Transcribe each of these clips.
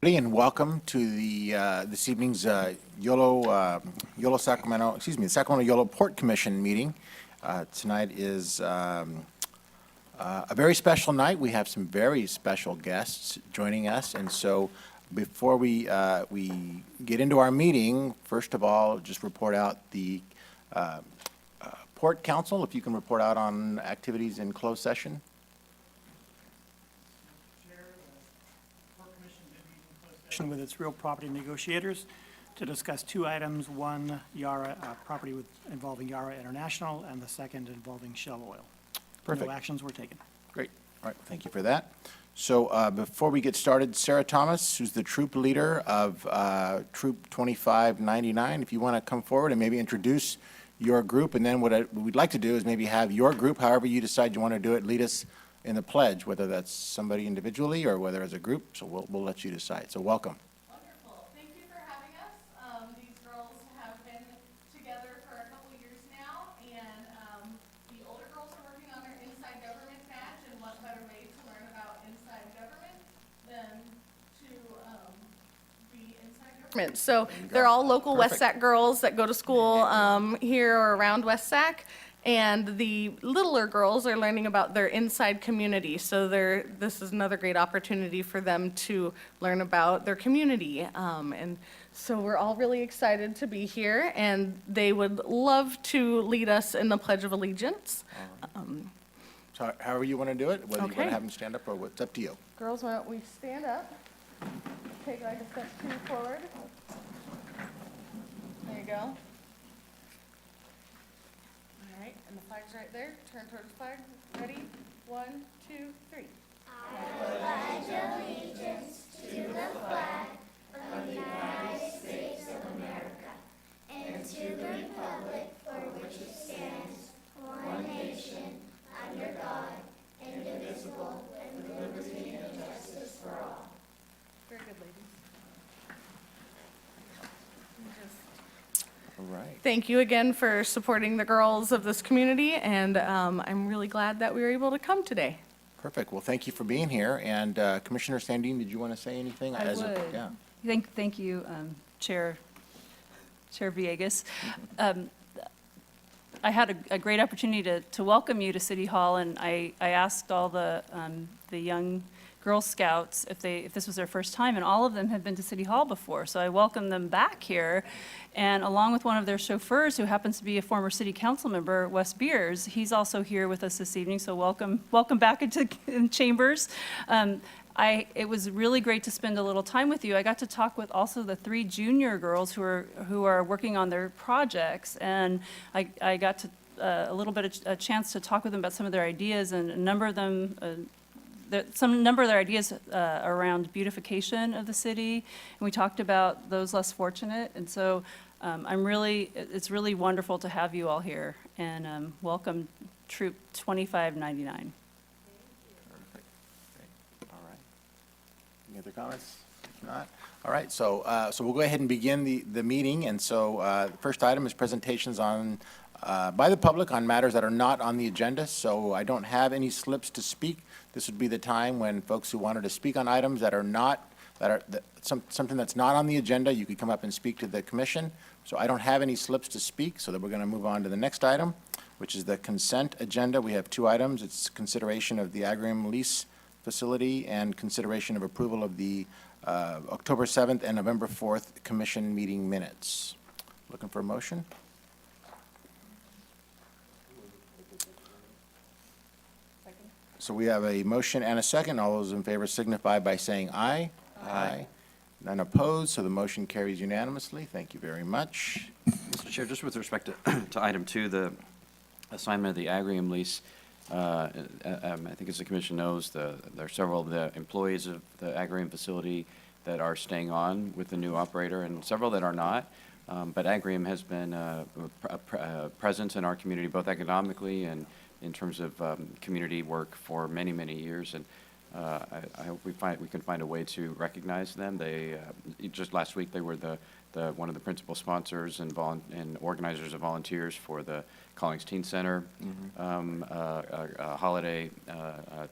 And welcome to the this evening's Yolo Sacramento, the Sacramento-Yolo Port Commission meeting. Tonight is a very special night. We have some very special guests joining us, and so before we get into our meeting, first of all, just report out the Port Council, if you can report out on activities in closed session. With its real property negotiators to discuss two items, one Yara property involving Yara International, and the second involving Shell Oil. Perfect. No actions were taken. Great. All right. Thank you for that. So before we get started, Sarah Thomas, who's the troop leader of Troop 2599, if you want to come forward and maybe introduce your group, and then what we'd like to do is maybe have your group, however you decide you want to do it, lead us in the pledge, whether that's somebody individually or whether as a group. So we'll let you decide. So welcome. Wonderful. Thank you for having us. These girls have been together for a couple years now, and the older girls are working on their inside government badge, and what better way to learn about inside government than to be inside government. So they're all local West Sac girls that go to school here or around West Sac. And the littler girls are learning about their inside community. So this is another great opportunity for them to learn about their community. And so we're all really excited to be here, and they would love to lead us in the Pledge of Allegiance. So however you want to do it, whether you want Okay. to have them stand up or what's up to you. Girls, why don't we stand up? Take like a step two forward. There you go. All right, and the flag's right there. Turn towards the flag. Ready? 1, 2, 3. Very good, ladies. All right. Thank you again for supporting the girls of this community, and I'm really glad that we were able to come today. Perfect. Well, thank you for being here. And Commissioner Sandine, did you want to say anything? I would. Yeah. Thank you, Chair Villegas. I had a great opportunity to welcome you to City Hall, and I asked all the young Girl Scouts if this was their first time, and all of them had been to City Hall before. So I welcomed them back here, and along with one of their chauffeurs, who happens to be a former City Council member, Wes Beers. He's also here with us this evening. So welcome back into Chambers. It was really great to spend a little time with you. I got to talk with also the 3 junior girls who are working on their projects, and I got to a chance to talk with them about some of their ideas, and a number of them. Number of their ideas around beautification of the city, and we talked about those less fortunate. And so it's really wonderful to have you all here, and welcome Troop 2599. Perfect. Great. All right. Any other comments? If not, all right. So we'll go ahead and begin the meeting. And so the first item is presentations on by the public on matters that are not on the agenda. So I don't have any slips to speak. This would be the time when folks who wanted to speak on items that are not something that's not on the agenda, you could come up and speak to the commission. So I don't have any slips to speak, so that we're going to move on to the next item, which is the consent agenda. We have 2 items. It's consideration of the Agrium lease facility and consideration of approval of the October 7th and November 4th commission meeting minutes. Looking for a motion? So we have a motion and a second. All those in favor signify by saying aye. Aye. None opposed, so the motion carries unanimously. Thank you very much. Mr. Chair, just with respect to item 2, the assignment of the Agrium lease, I think as the commission knows, there are several of the employees of the Agrium facility that are staying on with the new operator, and several that are not. But Agrium has been a presence in our community, both economically and in terms of community work for many, many years. And I hope we can find a way to recognize them. They just last week they were the one of the principal sponsors and organizers of volunteers for the Collings Teen Center, a holiday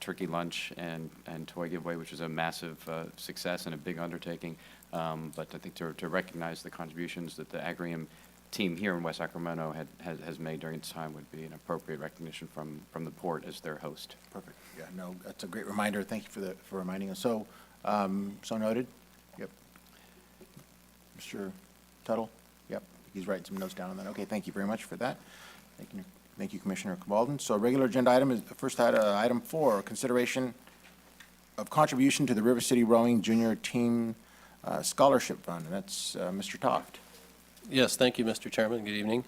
turkey lunch and toy giveaway, which was a massive success and a big undertaking. But I think to recognize the contributions that the Agrium team here in West Sacramento has made during its time would be an appropriate recognition from the port as their host. Perfect. Yeah, no, that's a great reminder. Thank you for reminding us. So, so noted. Yep. Mr. Tuttle? Yep, he's writing some notes down on that. Okay, thank you very much for that. Thank you, Commissioner Walden. So regular agenda item is, first item 4, consideration of contribution to the River City Rowing Junior Team Scholarship Fund. And that's Mr. Toft. Yes, thank you, Mr. Chairman. Good evening.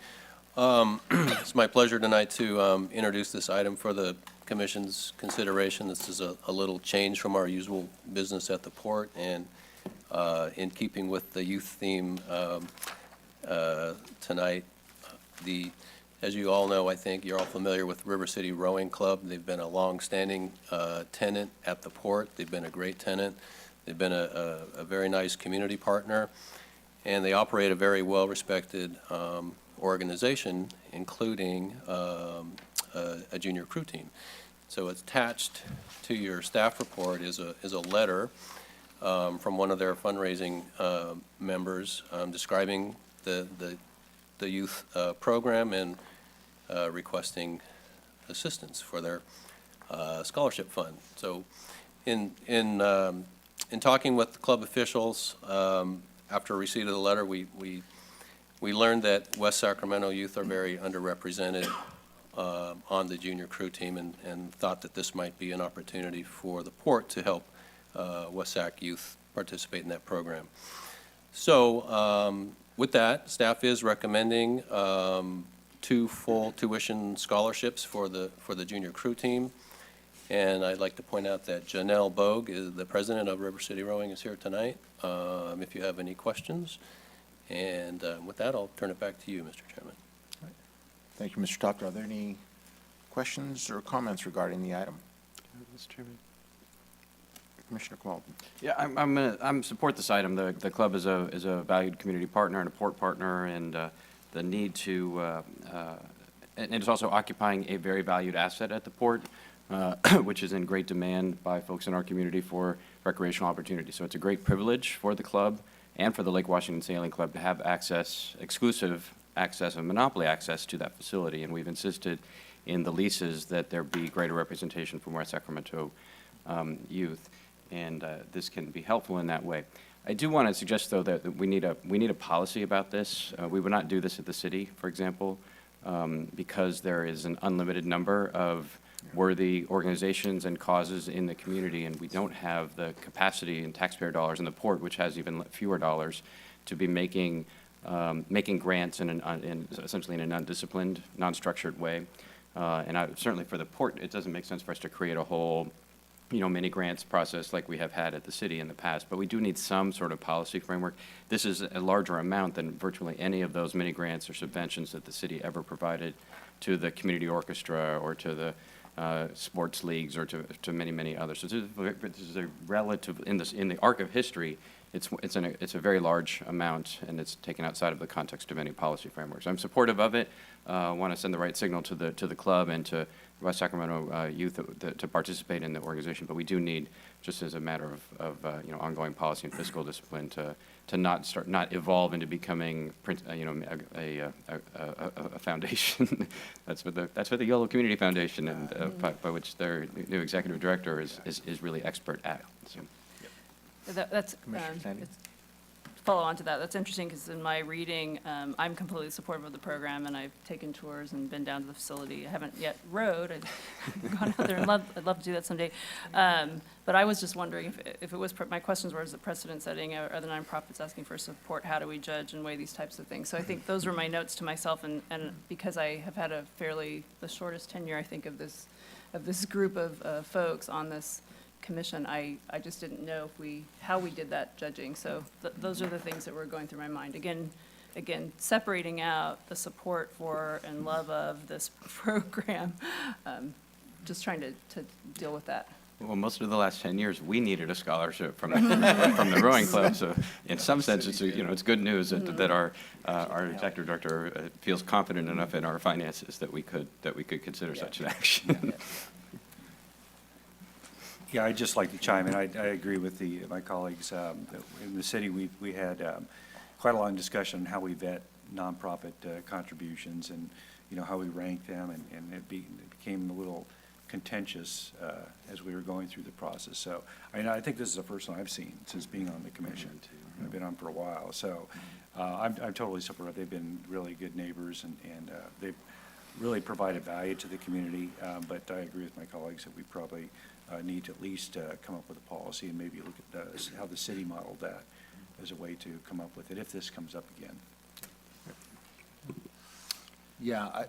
It's my pleasure tonight to introduce this item for the Commission's consideration. This is a little change from our usual business at the port, and in keeping with the youth theme tonight, as you all know, I think you're all familiar with River City Rowing Club. They've been a long-standing tenant at the port. They've been a great tenant. They've been a very nice community partner, and they operate a very well-respected organization, including a junior crew team. So attached to your staff report is a letter from one of their fundraising members describing the youth program and requesting assistance for their scholarship fund. So in talking with club officials, after receipt of the letter, we learned that West Sacramento youth are very underrepresented on the junior crew team, and thought that this might be an opportunity for the port to help West Sac youth participate in that program. So with that, staff is recommending 2 full tuition scholarships for the junior crew team. And I'd like to point out that Janelle Bogue, is the president of River City Rowing, is here tonight, if you have any questions. And with that, I'll turn it back to you, Mr. Chairman. Thank you, Mr. Toft. Are there any questions or comments regarding the item? Mr. Chairman. Commissioner Walden. Yeah, I'm support this item. The club is a valued community partner and a port partner, and the need to, and it's also occupying a very valued asset at the port, which is in great demand by folks in our community for recreational opportunities. So it's a great privilege for the club and for the Lake Washington Sailing Club to have exclusive access and monopoly access to that facility. And we've insisted in the leases that there be greater representation from West Sacramento youth. And this can be helpful in that way. I do want to suggest, though, that we need a policy about this. We would not do this at the city, for example, because there is an unlimited number of worthy organizations and causes in the community, and we don't have the capacity in taxpayer dollars in the port, which has even fewer dollars, to be making grants essentially in an undisciplined, non-structured way. And certainly for the port, it doesn't make sense for us to create a whole mini grants process like we have had at the city in the past, but we do need some sort of policy framework. This is a larger amount than virtually any of those mini grants or subventions that the city ever provided to the community orchestra or to the sports leagues or to many, many others. So this is a relative, in the arc of history, it's a very large amount, and it's taken outside of the context of any policy frameworks. I'm supportive of it. I want to send the right signal to the club and to West Sacramento youth to participate in the organization, but we do need, just as a matter of ongoing policy and fiscal discipline, to not evolve into becoming a foundation. That's what the Yolo Community Foundation, and by which their new executive director is really expert at. So. That's, Commissioner Sandy? follow on to that, that's interesting, because in my reading, I'm completely supportive of the program, and I've taken tours and been down to the facility. I haven't yet rowed. I've gone out there, and I'd love to do that someday. But I was just wondering if it was, my questions were, is it precedent setting? Are the nonprofits asking for support? How do we judge and weigh these types of things? So I think those were my notes to myself, and because I have had the shortest tenure, I think, of this group of folks on this commission, I just didn't know how we did that judging. So those are the things that were going through my mind. Again, separating out the support for and love of this program, just trying to deal with that. Well, most of the last 10 years, we needed a scholarship from, from the rowing club, so in some sense, it's, it's good news that our executive director feels confident enough in our finances that we could consider such an action. Yeah, I'd just like to chime in. I agree with my colleagues. In the city, we had quite a long discussion on how we vet nonprofit contributions and, how we rank them, and it became a little contentious as we were going through the process. So, I think this is the first one I've seen since being on the commission. I've been on for a while, so I'm totally supportive. They've been really good neighbors, and they've really provided value to the community, but I agree with my colleagues that we probably need to at least come up with a policy and maybe look at how the city modeled that as a way to come up with it if this comes up again. Yeah,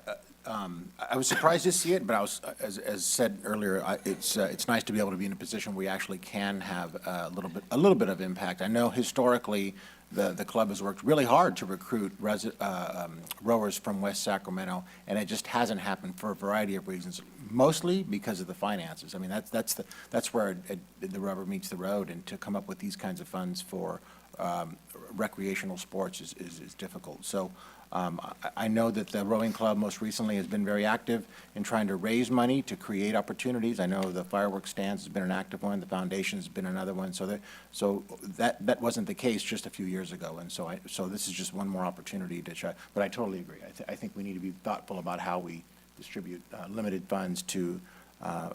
I was surprised to see it, but I was, as said earlier, it's nice to be able to be in a position where we actually can have a little bit of impact. I know historically, the club has worked really hard to recruit rowers from West Sacramento, and it just hasn't happened for a variety of reasons, mostly because of the finances. I mean, that's where the rubber meets the road, and to come up with these kinds of funds for recreational sports is difficult. So I know that the rowing club most recently has been very active in trying to raise money to create opportunities. I know the fireworks stands has been an active one, the foundation has been another one, so that wasn't the case just a few years ago, and so this is just one more opportunity to try, but I totally agree. I think we need to be thoughtful about how we distribute limited funds to,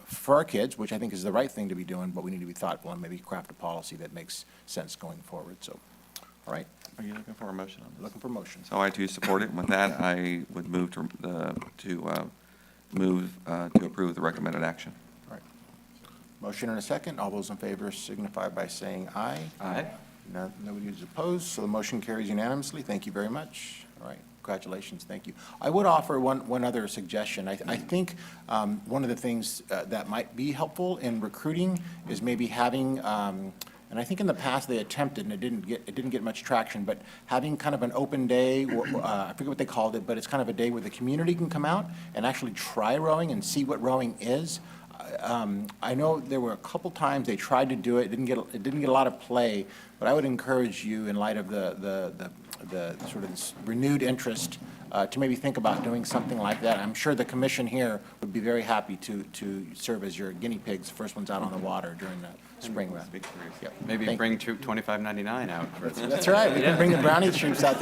for our kids, which I think is the right thing to be doing, but we need to be thoughtful and maybe craft a policy that makes sense going forward, so, all right. Are you looking for a motion on this? Looking for motions. So I too support it. With that, I would move to approve the recommended action. All right. Motion and a second. All those in favor signify by saying aye. Aye. Nobody is opposed, so the motion carries unanimously. Thank you very much. All right, congratulations, thank you. I would offer one other suggestion. I think one of the things that might be helpful in recruiting is maybe having, and I think in the past they attempted and it didn't get much traction, but having kind of an open day, I forget what they called it, but it's kind of a day where the community can come out and actually try rowing and see what rowing is. I know there were a couple times they tried to do it, it didn't get a lot of play, but I would encourage you, in light of the sort of this renewed interest, to maybe think about doing something like that. I'm sure the commission here would be very happy to serve as your guinea pigs, first ones out on the water during the spring run. Yep. Maybe Thank- bring troop 2599 out. That's right, we can bring the brownie troops out.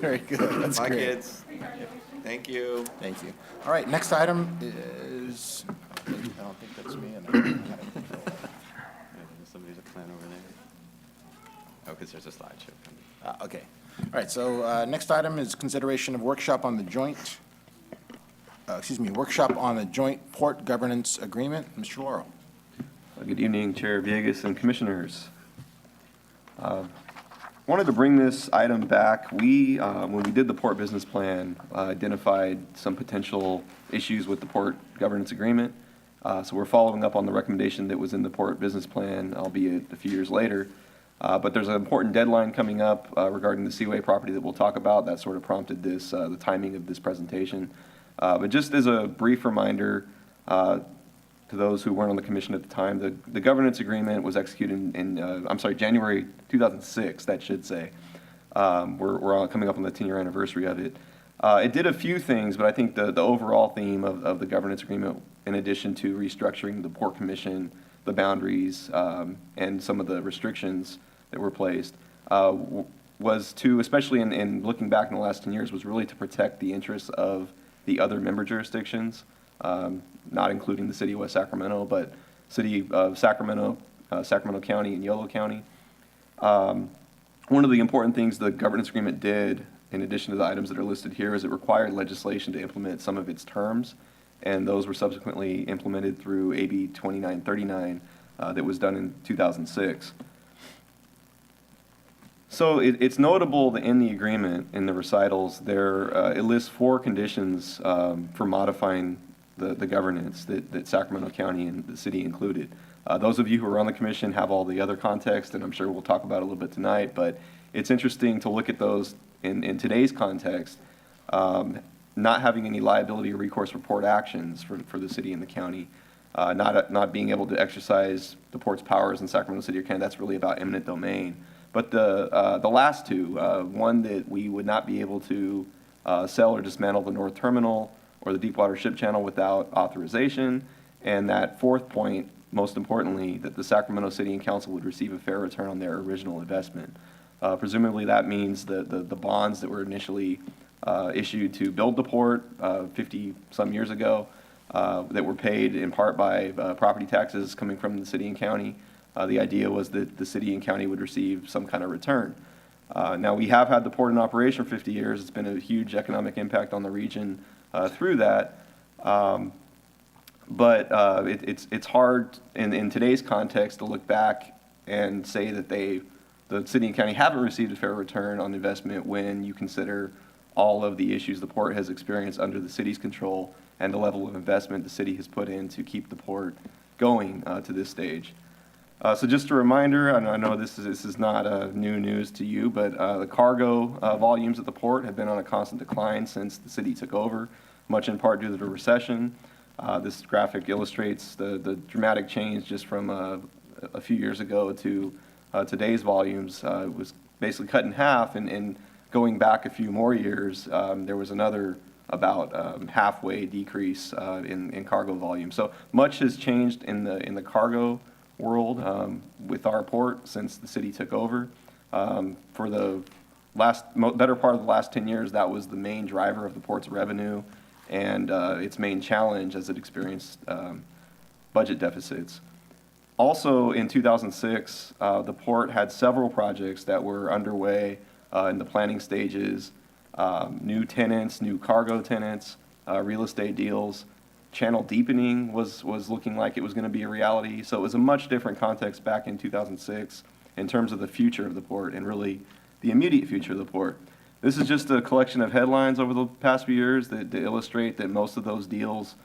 Very good, that's My great. kids. Thank you. Thank you. All right, next item is, I don't think that's me. Somebody's a plan over there. Oh, because there's a slideshow coming. Okay. All right, so next item is consideration of workshop on the joint, workshop on the joint port governance agreement. Mr. Laurel. Good evening, Chair Villegas and Commissioners. Wanted to bring this item back. We, when we did the port business plan, identified some potential issues with the port governance agreement. So we're following up on the recommendation that was in the port business plan, albeit a few years later. But there's an important deadline coming up regarding the Seaway property that we'll talk about. That sort of prompted this, the timing of this presentation. But just as a brief reminder, to those who weren't on the commission at the time, the governance agreement was executed in January 2006, that should say. We're all coming up on the 10-year anniversary of it. It did a few things, but I think the overall theme of the governance agreement, in addition to restructuring the Port Commission, the boundaries, and some of the restrictions that were placed, was to, especially in looking back in the last 10 years, was really to protect the interests of the other member jurisdictions, not including the city of West Sacramento, but city of Sacramento, Sacramento County, and Yolo County. One of the important things the governance agreement did, in addition to the items that are listed here, is it required legislation to implement some of its terms, and those were subsequently implemented through AB 2939 that was done in 2006. So it's notable that in the agreement, in the recitals, it lists 4 conditions for modifying the governance that Sacramento County and the city included. Those of you who are on the commission have all the other context, and I'm sure we'll talk about it a little bit tonight, but it's interesting to look at those in today's context, not having any liability or recourse report actions for the city and the county, not being able to exercise the port's powers in Sacramento City or County. That's really about eminent domain. But the last two, one that we would not be able to sell or dismantle the North Terminal or the Deepwater Ship Channel without authorization, and that fourth point, most importantly, that the Sacramento City and Council would receive a fair return on their original investment. Presumably that means the bonds that were initially issued to build the port 50-some years ago, that were paid in part by property taxes coming from the city and county. The idea was that the city and county would receive some kind of return. Now, we have had the port in operation for 50 years. It's been a huge economic impact on the region through that. But it's hard in today's context to look back and say that the city and county haven't received a fair return on investment when you consider all of the issues the port has experienced under the city's control and the level of investment the city has put in to keep the port going to this stage. So just a reminder, and I know this is not new news to you, but the cargo volumes at the port have been on a constant decline since the city took over, much in part due to the recession. This graphic illustrates the dramatic change just from a few years ago to today's volumes. It was basically cut in half, and going back a few more years, there was another about halfway decrease in cargo volume. So much has changed in the cargo world with our port since the city took over. For the better part of the last 10 years, that was the main driver of the port's revenue and its main challenge as it experienced budget deficits. Also in 2006, the port had several projects that were underway in the planning stages, new tenants, new cargo tenants, real estate deals. Channel deepening was looking like it was going to be a reality. So it was a much different context back in 2006 in terms of the future of the port and really the immediate future of the port. This is just a collection of headlines over the past few years that illustrate that most of those deals,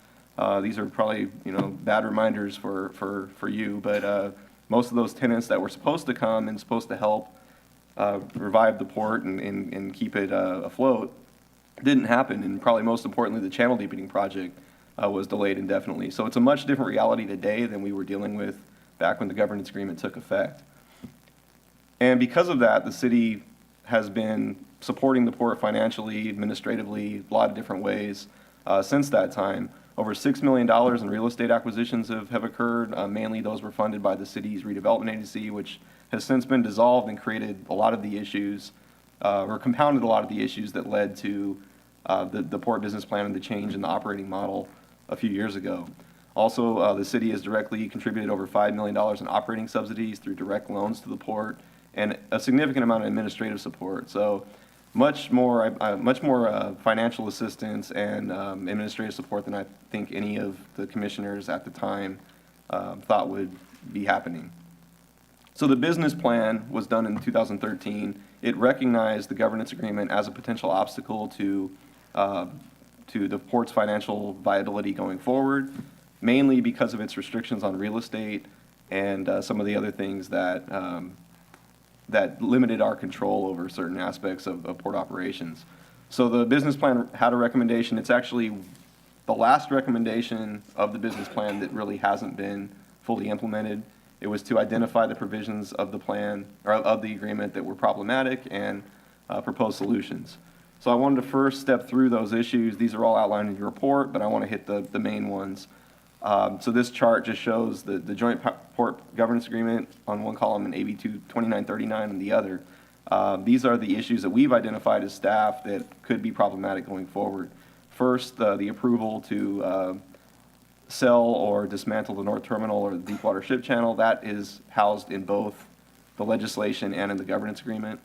these are probably bad reminders for you, but most of those tenants that were supposed to come and supposed to help revive the port and keep it afloat didn't happen. And probably most importantly, the channel deepening project was delayed indefinitely. So it's a much different reality today than we were dealing with back when the governance agreement took effect. And because of that, the city has been supporting the port financially, administratively, a lot of different ways since that time. Over $6 million in real estate acquisitions have occurred. Mainly those were funded by the city's redevelopment agency, which has since been dissolved and created a lot of the issues, or compounded a lot of the issues that led to the port business plan and the change in the operating model a few years ago. Also, the city has directly contributed over $5 million in operating subsidies through direct loans to the port and a significant amount of administrative support. So much more financial assistance and administrative support than I think any of the commissioners at the time thought would be happening. So the business plan was done in 2013. It recognized the governance agreement as a potential obstacle to the port's financial viability going forward, mainly because of its restrictions on real estate and some of the other things that limited our control over certain aspects of port operations. So the business plan had a recommendation. It's actually the last recommendation of the business plan that really hasn't been fully implemented. It was to identify the provisions of the plan, or of the agreement, that were problematic and propose solutions. So I wanted to first step through those issues. These are all outlined in your report, but I want to hit the main ones. So this chart just shows the joint port governance agreement on one column and AB 2939 on the other. These are the issues that we've identified as staff that could be problematic going forward. First, the approval to sell or dismantle the North Terminal or the Deepwater Ship Channel. That is housed in both the legislation and in the governance agreement.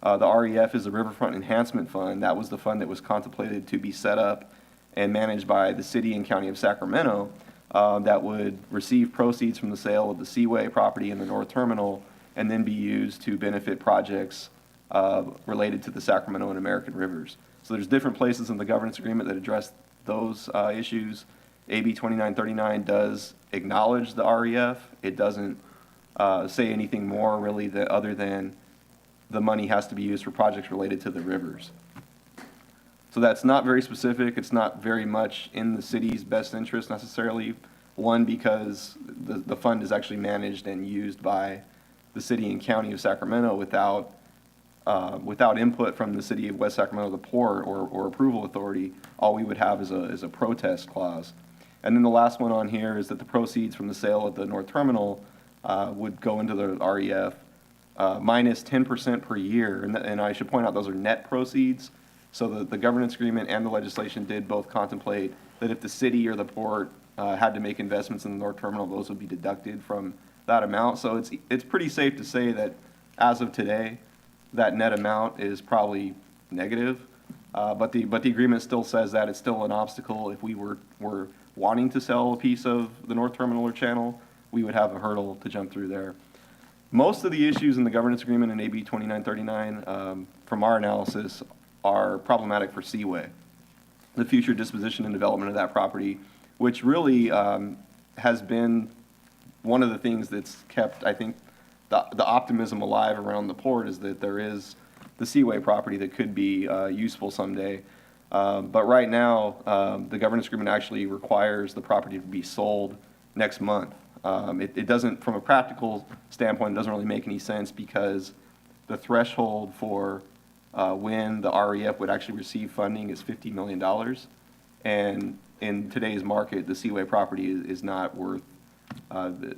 The REF is the Riverfront Enhancement Fund. That was the fund that was contemplated to be set up and managed by the city and county of Sacramento that would receive proceeds from the sale of the Seaway property and the North Terminal and then be used to benefit projects related to the Sacramento and American rivers. So there's different places in the governance agreement that address those issues. AB 2939 does acknowledge the REF. It doesn't say anything more really other than the money has to be used for projects related to the rivers. So that's not very specific. It's not very much in the city's best interest necessarily. One, because the fund is actually managed and used by the city and county of Sacramento without input from the city of West Sacramento, the port, or approval authority. All we would have is a protest clause. And then the last one on here is that the proceeds from the sale of the North Terminal would go into the REF minus 10% per year. And I should point out, those are net proceeds. So the governance agreement and the legislation did both contemplate that if the city or the port had to make investments in the North Terminal, those would be deducted from that amount. So it's pretty safe to say that as of today, that net amount is probably negative. But the agreement still says that it's still an obstacle. If we were wanting to sell a piece of the North Terminal or channel, we would have a hurdle to jump through there. Most of the issues in the governance agreement in AB 2939, from our analysis, are problematic for Seaway, the future disposition and development of that property, which really has been one of the things that's kept, I think, the optimism alive around the port, is that there is the Seaway property that could be useful someday. But right now, the governance agreement actually requires the property to be sold next month. It doesn't, from a practical standpoint, it doesn't really make any sense, because the threshold for when the REF would actually receive funding is $50 million. And in today's market, the Seaway property is not worth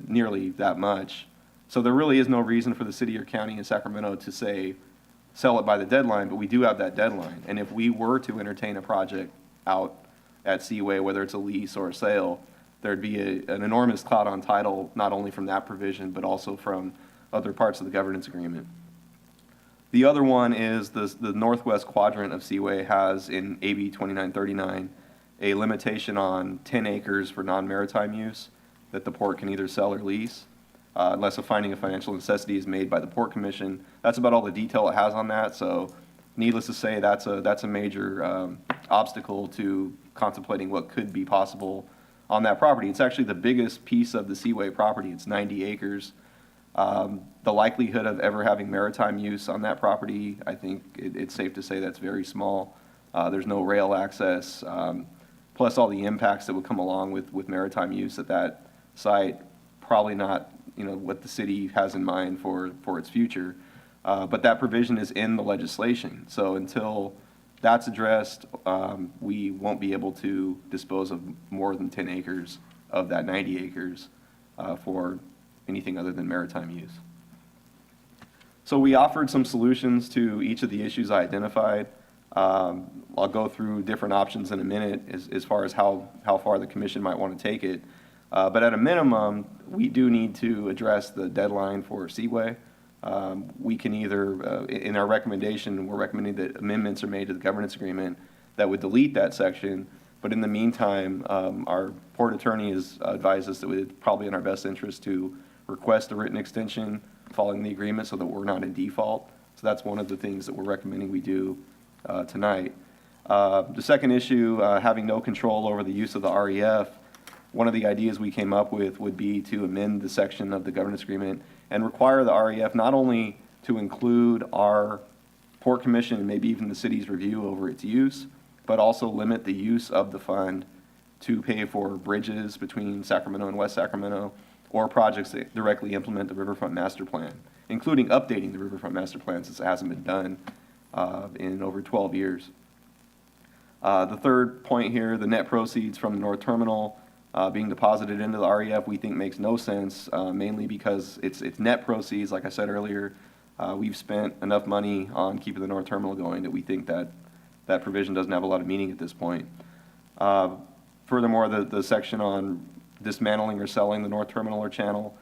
nearly that much. So there really is no reason for the city or county in Sacramento to say, sell it by the deadline, but we do have that deadline. And if we were to entertain a project out at Seaway, whether it's a lease or a sale, there'd be an enormous cloud on title, not only from that provision, but also from other parts of the governance agreement. The other one is the northwest quadrant of Seaway has in AB 2939 a limitation on 10 acres for non-maritime use that the port can either sell or lease, unless a finding of financial necessity is made by the Port Commission. That's about all the detail it has on that, so needless to say, that's a major obstacle to contemplating what could be possible on that property. It's actually the biggest piece of the Seaway property. It's 90 acres. The likelihood of ever having maritime use on that property, I think it's safe to say that's very small. There's no rail access, plus all the impacts that would come along with maritime use at that site. Probably not, what the city has in mind for its future. But that provision is in the legislation. So until that's addressed, we won't be able to dispose of more than 10 acres of that 90 acres for anything other than maritime use. So we offered some solutions to each of the issues I identified. I'll go through different options in a minute as far as how far the commission might want to take it. But at a minimum, we do need to address the deadline for Seaway. We can either, in our recommendation, we're recommending that amendments are made to the governance agreement that would delete that section. But in the meantime, our port attorney has advised us that it's probably in our best interest to request a written extension following the agreement so that we're not in default. So that's one of the things that we're recommending we do tonight. The second issue, having no control over the use of the REF, one of the ideas we came up with would be to amend the section of the governance agreement and require the REF not only to include our Port Commission and maybe even the city's review over its use, but also limit the use of the fund to pay for bridges between Sacramento and West Sacramento, or projects that directly implement the Riverfront Master Plan, including updating the Riverfront Master Plan, since it hasn't been done in over 12 years. The third point here, the net proceeds from the North Terminal being deposited into the REF, we think makes no sense, mainly because it's net proceeds. Like I said earlier, we've spent enough money on keeping the North Terminal going that we think that provision doesn't have a lot of meaning at this point. Furthermore, the section on dismantling or selling the North Terminal or channel,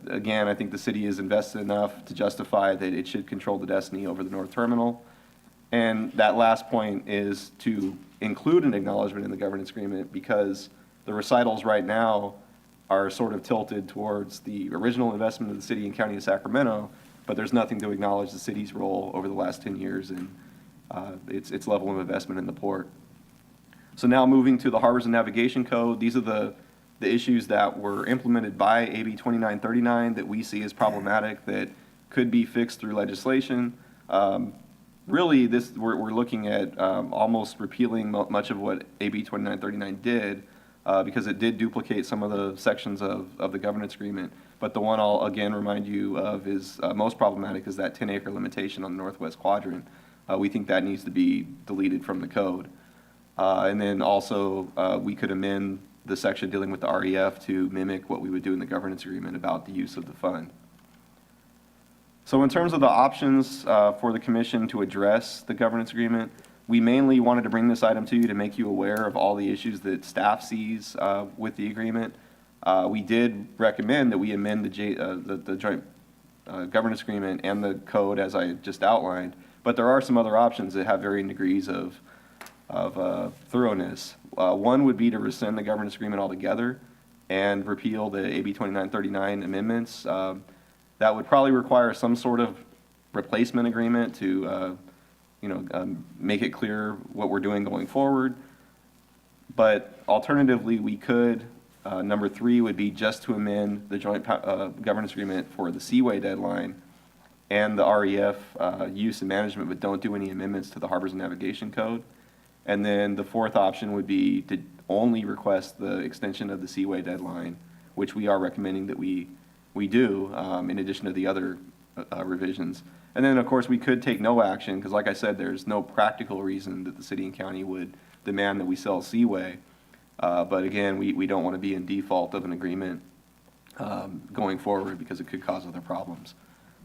again, I think the city is invested enough to justify that it should control the destiny over the North Terminal. And that last point is to include an acknowledgement in the governance agreement, because the recitals right now are sort of tilted towards the original investment of the city and county of Sacramento, but there's nothing to acknowledge the city's role over the last 10 years and its level of investment in the port. So now moving to the Harbors and Navigation Code, these are the issues that were implemented by AB 2939 that we see as problematic, that could be fixed through legislation. Really, we're looking at almost repealing much of what AB 2939 did, because it did duplicate some of the sections of the governance agreement. But the one I'll again remind you of is most problematic is that 10-acre limitation on the northwest quadrant. We think that needs to be deleted from the code. And then also, we could amend the section dealing with the REF to mimic what we would do in the governance agreement about the use of the fund. So in terms of the options for the commission to address the governance agreement, we mainly wanted to bring this item to you to make you aware of all the issues that staff sees with the agreement. We did recommend that we amend the joint governance agreement and the code as I just outlined, but there are some other options that have varying degrees of thoroughness. One would be to rescind the governance agreement altogether and repeal the AB 2939 amendments. That would probably require some sort of replacement agreement to make it clear what we're doing going forward. But alternatively, we could, number 3 would be just to amend the joint governance agreement for the Seaway deadline and the REF use and management, but don't do any amendments to the Harbors and Navigation Code. And then the 4th option would be to only request the extension of the Seaway deadline, which we are recommending that we do, in addition to the other revisions. And then, of course, we could take no action, because like I said, there's no practical reason that the city and county would demand that we sell Seaway. But again, we don't want to be in default of an agreement going forward, because it could cause other problems.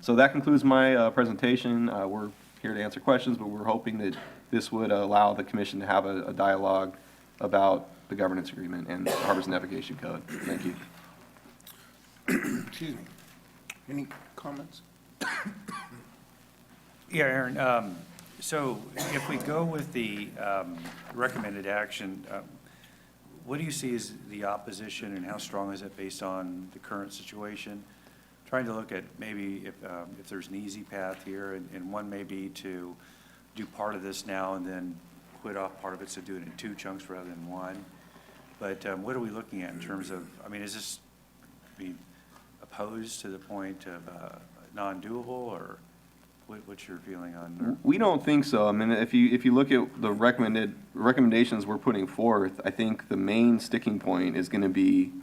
So that concludes my presentation. We're here to answer questions, but we're hoping that this would allow the commission to have a dialogue about the governance agreement and the Harbors Navigation Code. Thank you. Excuse me. Any comments? Yeah, Aaron, so if we go with the recommended action, what do you see as the opposition, and how strong is it based on the current situation? Trying to look at maybe if there's an easy path here, and one may be to do part of this now and then quit off part of it, so do it in 2 chunks rather than 1. But what are we looking at in terms of, I mean, is this be opposed to the point of non-doable, or what's your feeling on? We don't think so. I mean, if you look at the recommendations we're putting forth, I think the main sticking point is going to be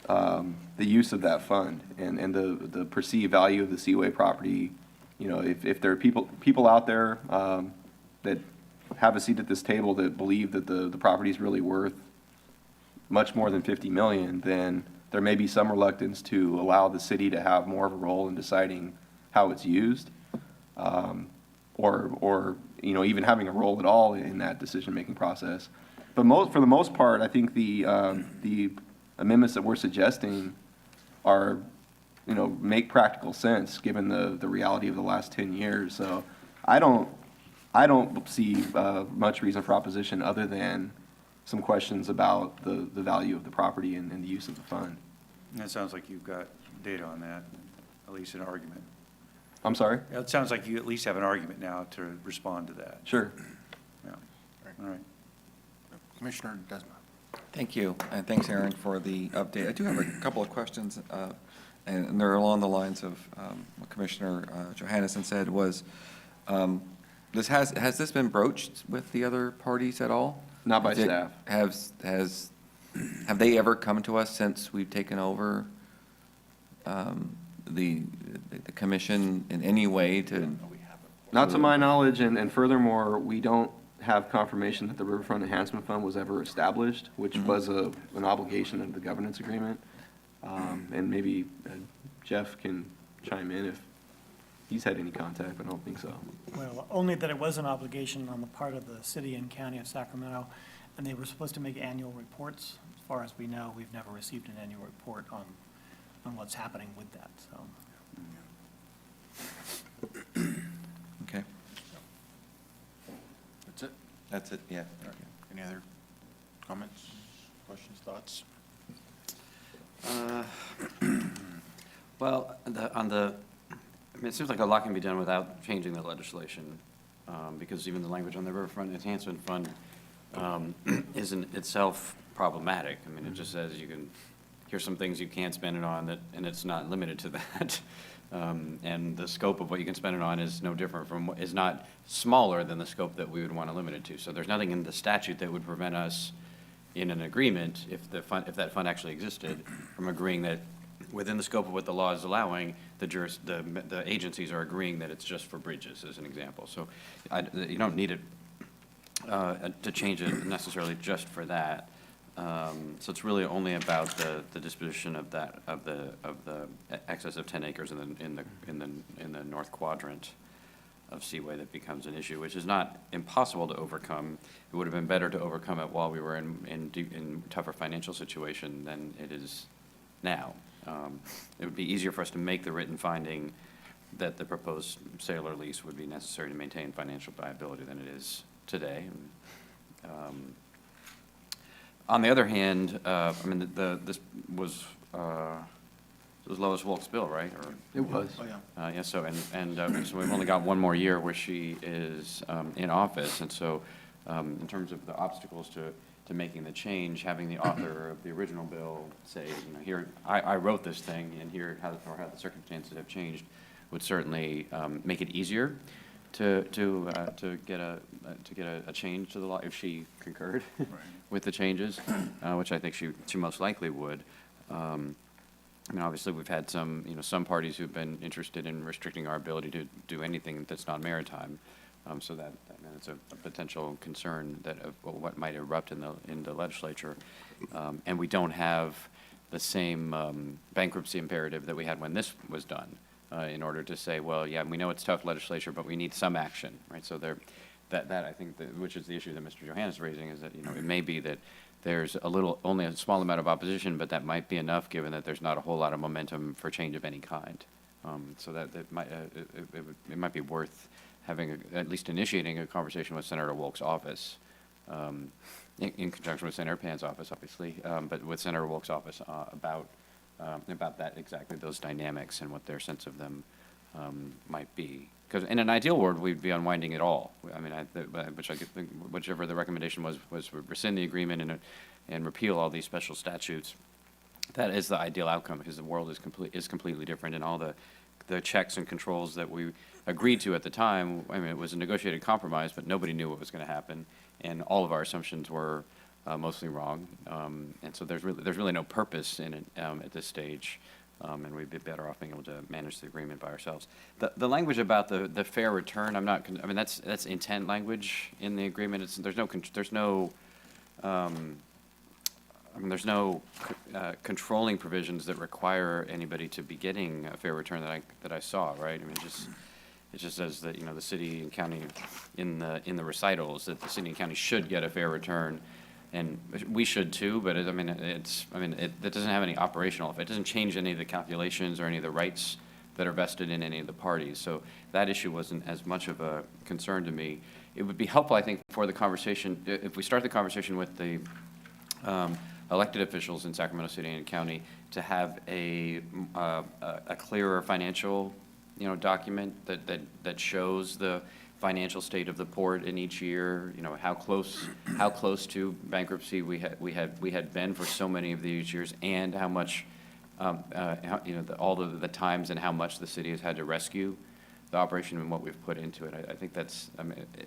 the use of that fund and the perceived value of the Seaway property. You know, if there are people out there that have a seat at this table that believe that the property is really worth much more than $50 million, then there may be some reluctance to allow the city to have more of a role in deciding how it's used, or even having a role at all in that decision-making process. But for the most part, I think the amendments that we're suggesting are, make practical sense given the reality of the last 10 years. So I don't see much reason for opposition other than some questions about the value of the property and the use of the fund. And it sounds like you've got data on that, at least an argument. I'm sorry? It sounds like you at least have an argument now to respond to that. Sure. Yeah. All right. Commissioner Desmond. Thank you, and thanks, Aaron, for the update. I do have a couple of questions, and they're along the lines of what Commissioner Johannesson said was, has this been broached with the other parties at all? Not by staff. Have they ever come to us since we've taken over the commission in any way to? Not to my knowledge, and furthermore, we don't have confirmation that the Riverfront Enhancement Fund was ever established, which was an obligation under the governance agreement. And maybe Jeff can chime in if he's had any contact, but I don't think so. Well, only that it was an obligation on the part of the city and county of Sacramento, and they were supposed to make annual reports. As far as we know, we've never received an annual report on what's happening with that, so. Okay, That's it? that's it, yeah. Any other comments, questions, thoughts? Well, it seems like a lot can be done without changing the legislation, because even the language on the Riverfront Enhancement Fund isn't itself problematic. I mean, it just says here's some things you can't spend it on, and it's not limited to that. And the scope of what you can spend it on is no different is not smaller than the scope that we would want to limit it to. So there's nothing in the statute that would prevent us in an agreement, if that fund actually existed, from agreeing that within the scope of what the law is allowing, the agencies are agreeing that it's just for bridges, as an example. So you don't need it to change it necessarily just for that. So it's really only about the disposition of the excess of 10 acres in the north quadrant of Seaway that becomes an issue, which is not impossible to overcome. It would have been better to overcome it while we were in tougher financial situation than it is now. It would be easier for us to make the written finding that the proposed sale or lease would be necessary to maintain financial viability than it is today. On the other hand, I mean, this was Lois Wolk's bill, right? Or It was. Oh, yeah. yeah, so, so we've only got one more year where she is in office, and so in terms of the obstacles to making the change, having the author of the original bill say, here, I wrote this thing, and here, how the circumstances have changed, would certainly make it easier to get a change to the law, if she concurred with the changes, which I think she most likely would. I mean, obviously, we've had some parties who've been interested in restricting our ability to do anything that's not maritime. So that's a potential concern that of what might erupt in the legislature. And we don't have the same bankruptcy imperative that we had when this was done, in order to say, well, yeah, we know it's tough legislature, but we need some action, right? So that I think, which is the issue that Mr. Johannes is raising, is that, it may be that there's only a small amount of opposition, but that might be enough, given that there's not a whole lot of momentum for change of any kind. So that it might be worth having, at least initiating a conversation with Senator Wolk's office, in conjunction with Senator Pan's office, obviously, but with Senator Wolk's office about that, exactly those dynamics and what their sense of them might be. Because in an ideal world, we'd be unwinding it all. I mean, whichever the recommendation was rescind the agreement and repeal all these special statutes. That is the ideal outcome, because the world is completely different, and all the checks and controls that we agreed to at the time. I mean, it was a negotiated compromise, but nobody knew what was going to happen, and all of our assumptions were mostly wrong. And so there's really no purpose in it at this stage. And we'd be better off being able to manage the agreement by ourselves. The language about the fair return, that's intent language in the agreement. There's no controlling provisions that require anybody to be getting a fair return that I saw, right? I mean, it just says that, the city and county in the recitals, that the city and county should get a fair return. And we should too, but it doesn't have any operational, it doesn't change any of the calculations or any of the rights that are vested in any of the parties. So that issue wasn't as much of a concern to me. It would be helpful, I think, for the conversation, if we start the conversation with the elected officials in Sacramento City and County, to have a clearer financial, document that shows the financial state of the port in each year, how close to bankruptcy we had been for so many of these years, and how much, all the times and how much the city has had to rescue the operation and what we've put into it. I think that's,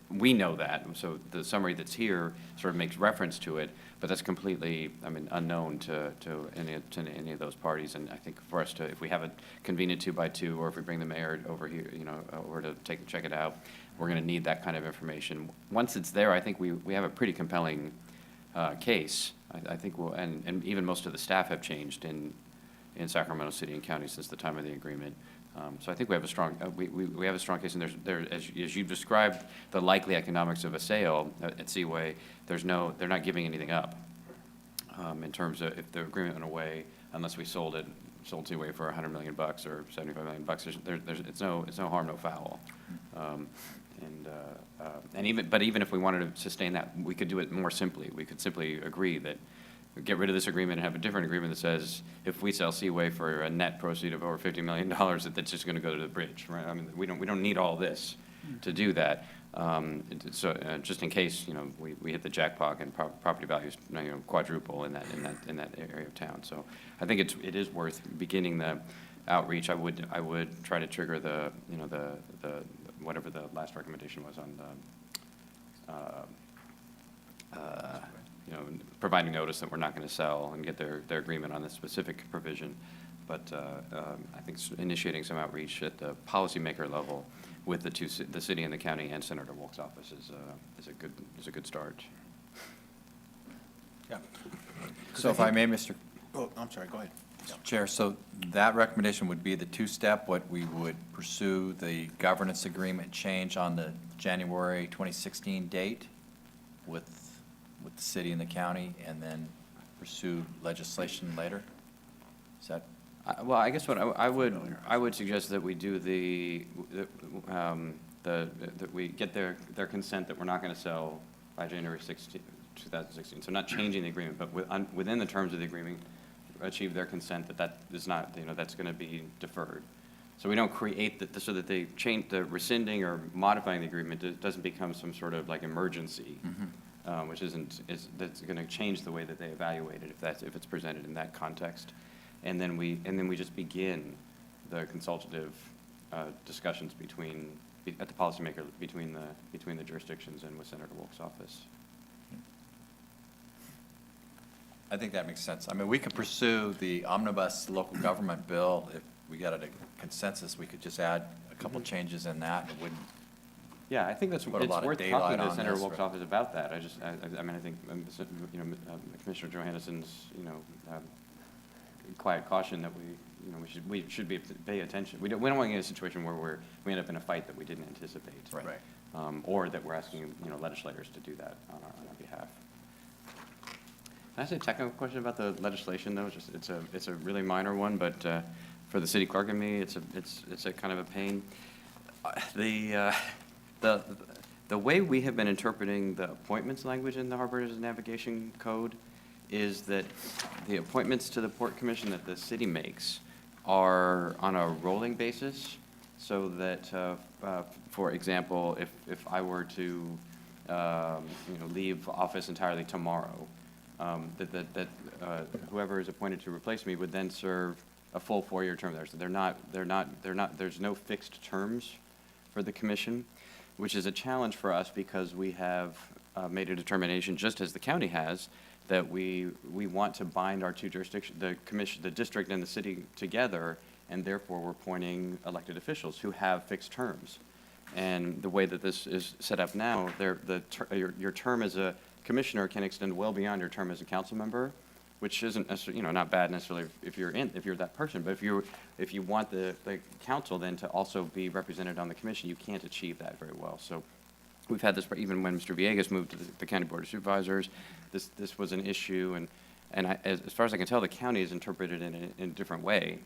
we know that, so the summary that's here sort of makes reference to it, but that's completely, unknown to any of those parties. And I think for us to, if we have a convenient 2x2, or if we bring the mayor over here, over to check it out, we're going to need that kind of information. Once it's there, I think we have a pretty compelling case. I think and even most of the staff have changed in Sacramento City and County since the time of the agreement. So I think we have a strong we have a strong case, and as you've described the likely economics of a sale at Seaway, they're not giving anything up in terms of if the agreement went away, unless we sold Seaway for $100 million or $75 million. It's no harm, no foul. Even if we wanted to sustain that, we could do it more simply. We could simply agree that get rid of this agreement and have a different agreement that says if we sell Seaway for a net proceed of over $50 million, that's just going to go to the bridge, right? I mean, we don't need all this to do that. So just in case, we hit the jackpot and property values, quadruple in that area of town. So I think it is worth beginning the outreach. I would try to trigger the whatever the last recommendation was on the you know, providing notice that we're not going to sell and get their agreement on this specific provision. But I think initiating some outreach at the policymaker level with the city and the county and Senator Wolk's office is a good start. Yeah. So if I may, Mr. Oh, I'm sorry, go ahead. Chair, so that recommendation would be the two-step, what we would pursue the governance agreement change on the January 2016 date with the city and the county, and then pursue legislation later? Is that? Well, I guess what I would suggest that we do that we get their consent that we're not going to sell by January 16, 2016. So not changing the agreement, but within the terms of the agreement, achieve their consent that is not, you know, that's going to be deferred. So we don't create so that they change the rescinding or modifying the agreement. It doesn't become some sort of like emergency, which that's going to change the way that they evaluate it if it's presented in that context. And then we just begin the consultative discussions at the policymaker between the jurisdictions and with Senator Wolk's office. I think that makes sense. I mean, we could pursue the omnibus local government bill. If we got a consensus, we could just add a couple changes in that. It wouldn't. Yeah, I think it's Put a lot of worth daylight talking to on Senator this, Wolk's right? office about that. I mean, I think, you know, Commissioner Johanneson's, you know, quiet caution that we should be pay attention. We don't want to get in a situation where we end up in a fight that we didn't anticipate. Right. Or that we're asking, you know, legislators to do that on our behalf. Can I ask a technical question about the legislation, though? It's a really minor one, but for the city clerk and me, it's a kind of a pain. The way we have been interpreting the appointments language in the Harbor Navigation Code is that the appointments to the Port Commission that the city makes are on a rolling basis, so that, for example, if I were to, you know, leave office entirely tomorrow, that whoever is appointed to replace me would then serve a full 4-year term there. So there's no fixed terms for the commission, which is a challenge for us because we have made a determination, just as the county has, that we want to bind our two jurisdictions, the commission, the district and the city together, and therefore we're appointing elected officials who have fixed terms. And the way that this is set up now, your term as a commissioner can extend well beyond your term as a council member, which isn't necessarily, you know, not bad necessarily if you're that person. But if you want the council then to also be represented on the commission, you can't achieve that very well. So we've had this even when Mr. Villegas moved to the County Board of Supervisors. This was an issue, and as far as I can tell, the county has interpreted it in a different way.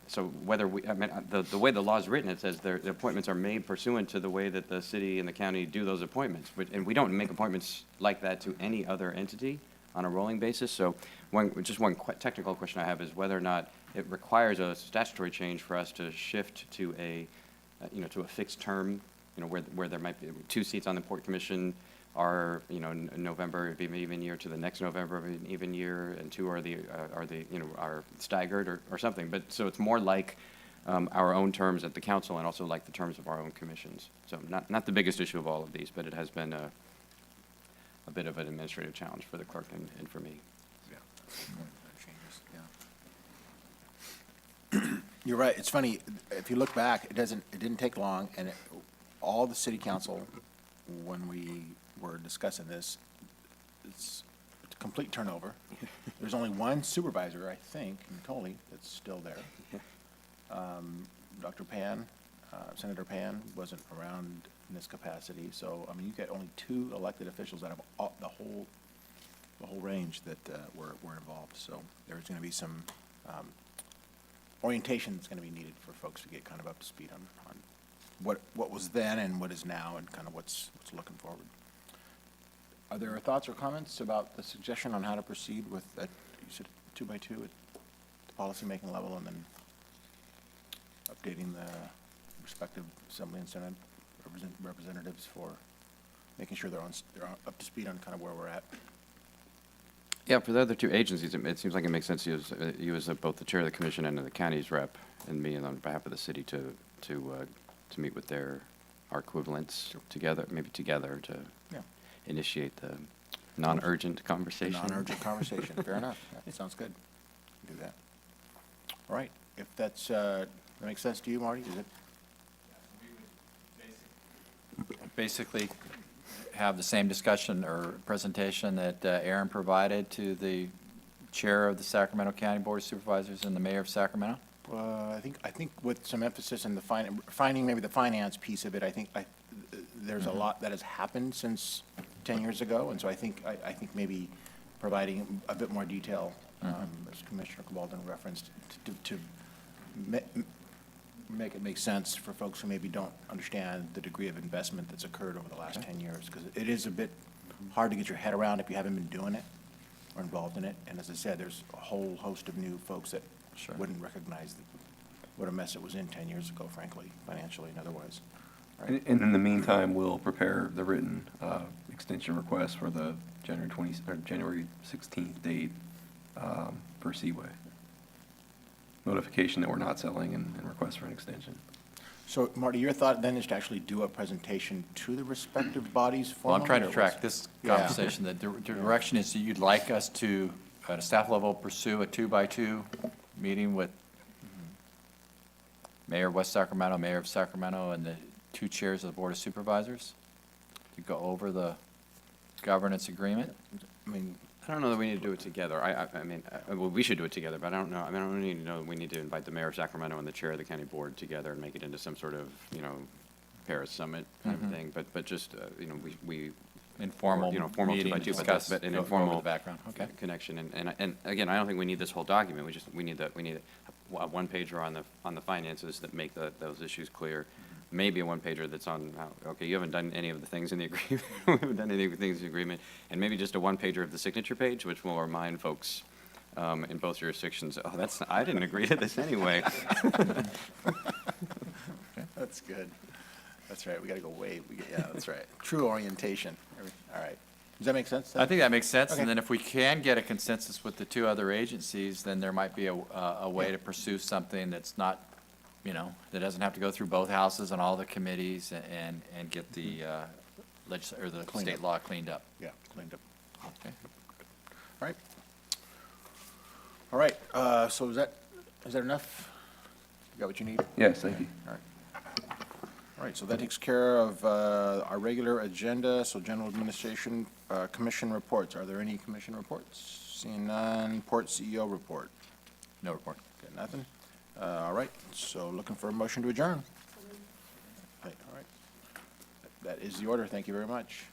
So whether the way the law is written, it says the appointments are made pursuant to the way that the city and the county do those appointments. And we don't make appointments like that to any other entity on a rolling basis. So one technical question I have is whether or not it requires a statutory change for us to shift to to a fixed term, you know, where there might be 2 seats on the Port Commission are, you know, November of an even year to the next November of an even year, and 2 are staggered or something. But so it's more like our own terms at the council and also like the terms of our own commissions. So not the biggest issue of all of these, but it has been a bit of an administrative challenge for the clerk and for me. You're right. It's funny, if you look back, it didn't take long, and all the city council, when we were discussing this, it's a complete turnover. There's only one supervisor, I think, in Coley, that's still there. Dr. Pan, Senator Pan wasn't around in this capacity, so, I mean, you get only 2 elected officials out of the whole range that were involved. So there's going to be some orientation that's going to be needed for folks to get kind of up to speed on what was then and what is now and kind of what's looking forward. Are there thoughts or comments about the suggestion on how to proceed with that, you said 2 by 2 at the policymaking level, and then updating the respective Assembly and Senate representatives for making sure they're up to speed on kind of where we're at? Yeah, for the other 2 agencies, it seems like it makes sense to you as both the chair of the commission and the county's rep, and me on behalf of the city to meet with our equivalents together, maybe together to initiate Non-urgent A conversation. non-urgent conversation, fair enough. That sounds good. Do that. All right, if that's, that makes sense to you, Marty, is it? Basically, have the same discussion or presentation that Aaron provided to the chair of the Sacramento County Board of Supervisors and the mayor of Sacramento? I think with some emphasis in the finding maybe the finance piece of it, I think there's a lot that has happened since 10 years ago, and so I think maybe providing a bit more detail, as Commissioner Cabaldon referenced, to make it make sense for folks who maybe don't understand the degree of investment that's occurred over the last 10 years, because it is a bit hard to get your head around if you haven't been doing it or involved in it, and as I said, there's a whole host of new folks that wouldn't recognize what a mess it was in 10 years ago, frankly, financially and otherwise. All right. And in the meantime, we'll prepare the written extension request for the January 16th date for Seaway. Notification that we're not selling and request for an extension. So, Marty, your thought then is to actually do a presentation to the respective bodies Well, formally? I'm trying or to track what's- this Yeah. conversation. The direction is that you'd like us to, at a staff level, pursue a 2-by-2 meeting with Mayor of West Sacramento, Mayor of Sacramento, and the 2 chairs of the Board of Supervisors to go over the governance agreement? I mean, I don't know that we need to do it together. I mean, well, we should do it together, but I don't know, I mean, I don't need to know that we need to invite the mayor of Sacramento and the chair of the county board together and make it into some sort of, Paris summit kind of thing, but just, we. Informal Formal meeting to 2-by-2, discuss, but an go over informal. the background, okay. Connection, and again, I don't think we need this whole document, we need a one-pager on the finances that make those issues clear. Maybe a one-pager that's on, okay, you haven't done any of the things in the agreement, we haven't done any of the things in the agreement, and maybe just a one-pager of the signature page, which will remind folks in both jurisdictions, I didn't agree to this anyway. that's good. That's right, we gotta go yeah, that's right. True orientation. All right. Does that make sense then? I think that makes sense, Okay. and then if we can get a consensus with the 2 other agencies, then there might be a way to pursue something that's not, that doesn't have to go through both houses and all the committees and get the the Cleaned state up. law cleaned up. Yeah, cleaned up. Okay. All right. All right, so is that enough? You got what you need? Yes, thank you. All right. All right, so that takes care of our regular agenda, so general administration, commission reports. Are there any commission reports? Seeing none, Port CEO report. No report. Got nothing? All right, so looking for a motion to adjourn. All right. That is the order, thank you very much.